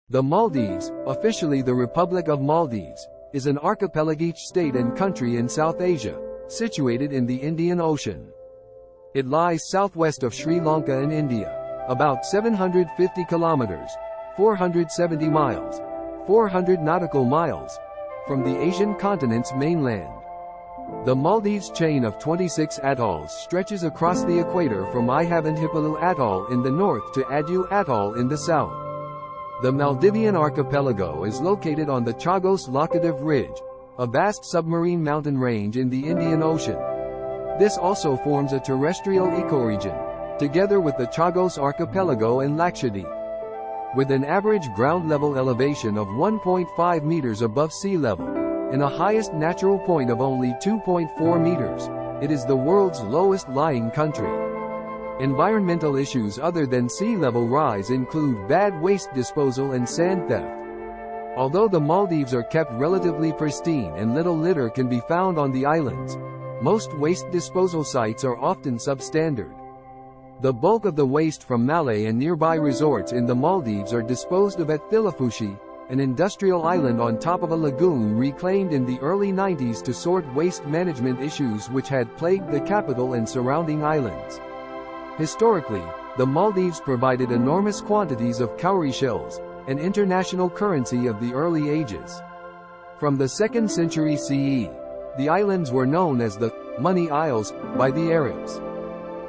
The Maldives, officially the Republic of Maldives, is an archipelagic state and country in South Asia, situated in the Indian Ocean. It lies southwest of Sri Lanka and India, about 750 kilometers, 470 miles, 400 nautical miles, from the Asian continent's mainland. The Maldives chain of 26 atolls stretches across the equator from Ihavandhippolhu Atoll in the north to Addu Atoll in the south. The Maldivian Archipelago is located on the Chagos Laccadive Ridge, a vast submarine mountain range in the Indian Ocean. This also forms a terrestrial ecoregion, together with the Chagos Archipelago and Lakshadweep. With an average ground level elevation of 1.5 meters above sea level, and a highest natural point of only 2.4 meters, it is the world's lowest lying country. Environmental issues other than sea level rise include bad waste disposal and sand theft. Although the Maldives are kept relatively pristine and little litter can be found on the islands, most waste disposal sites are often substandard. The bulk of the waste from Malé and nearby resorts in the Maldives are disposed of at Thilafushi, an industrial island on top of a lagoon reclaimed in the early 90s to sort waste management issues which had plagued the capital and surrounding islands. Historically, the Maldives provided enormous quantities of cowrie shells, an international currency of the early ages. From the 2nd century CE, the islands were known as the Money Isles by the Arabs.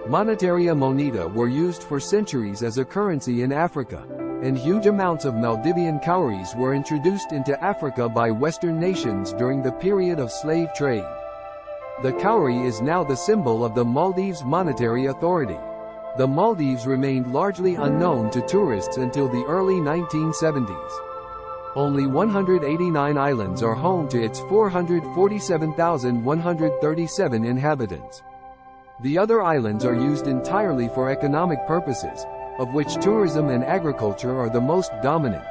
Monetaria moneda were used for centuries as a currency in Africa, and huge amounts of Maldivian cowries were introduced into Africa by Western nations during the period of slave trade. The cowrie is now the symbol of the Maldives Monetary Authority. The Maldives remained largely unknown to tourists until the early 1970s. Only 189 islands are home to its 447,137 inhabitants. The other islands are used entirely for economic purposes, of which tourism and agriculture are the most dominant.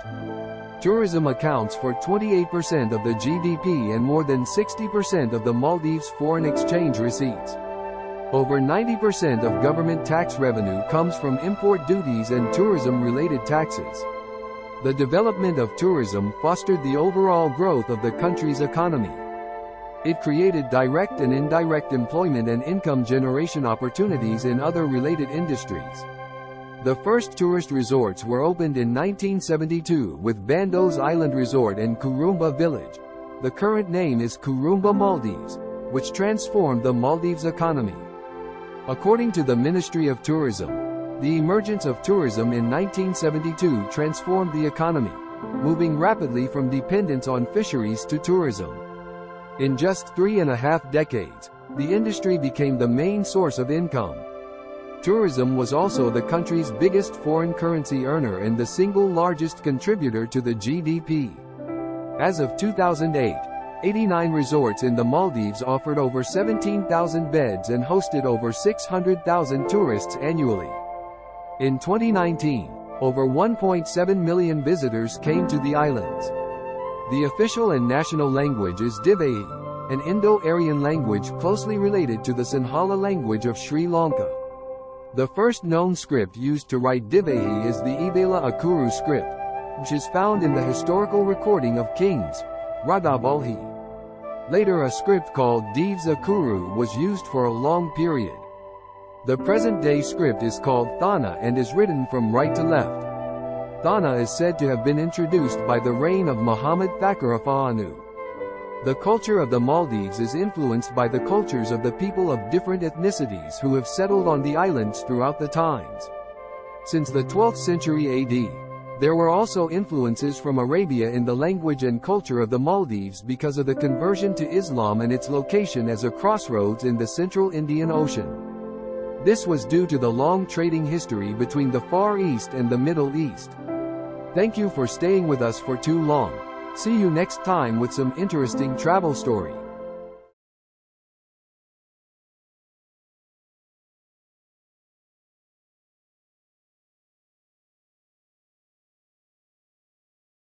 Tourism accounts for 28% of the GDP and more than 60% of the Maldives' foreign exchange receipts. Over 90% of government tax revenue comes from import duties and tourism-related taxes. The development of tourism fostered the overall growth of the country's economy. It created direct and indirect employment and income generation opportunities in other related industries. The first tourist resorts were opened in 1972 with Bandos Island Resort and Kurumba Village. The current name is Kurumba Maldives, which transformed the Maldives economy. According to the Ministry of Tourism, the emergence of tourism in 1972 transformed the economy, moving rapidly from dependence on fisheries to tourism. In just 3.5 decades, the industry became the main source of income. Tourism was also the country's biggest foreign currency earner and the single largest contributor to the GDP. As of 2008, 89 resorts in the Maldives offered over 17,000 beds and hosted over 600,000 tourists annually. In 2019, over 1.7 million visitors came to the islands. The official and national language is Divehi, an Indo-Aryan language closely related to the Sinhala language of Sri Lanka. The first known script used to write Divehi is the Ivela Akuru script, which is found in the historical recording of kings, Radabalhi. Later a script called Deves Akuru was used for a long period. The present-day script is called Thana and is written from right to left. Thana is said to have been introduced by the reign of Muhammad Thakurafanu. The culture of the Maldives is influenced by the cultures of the people of different ethnicities who have settled on the islands throughout the times. Since the 12th century AD, there were also influences from Arabia in the language and culture of the Maldives because of the conversion to Islam and its location as a crossroads in the central Indian Ocean. This was due to the long trading history between the Far East and the Middle East. Thank you for staying with us for too long. See you next time with some interesting travel story.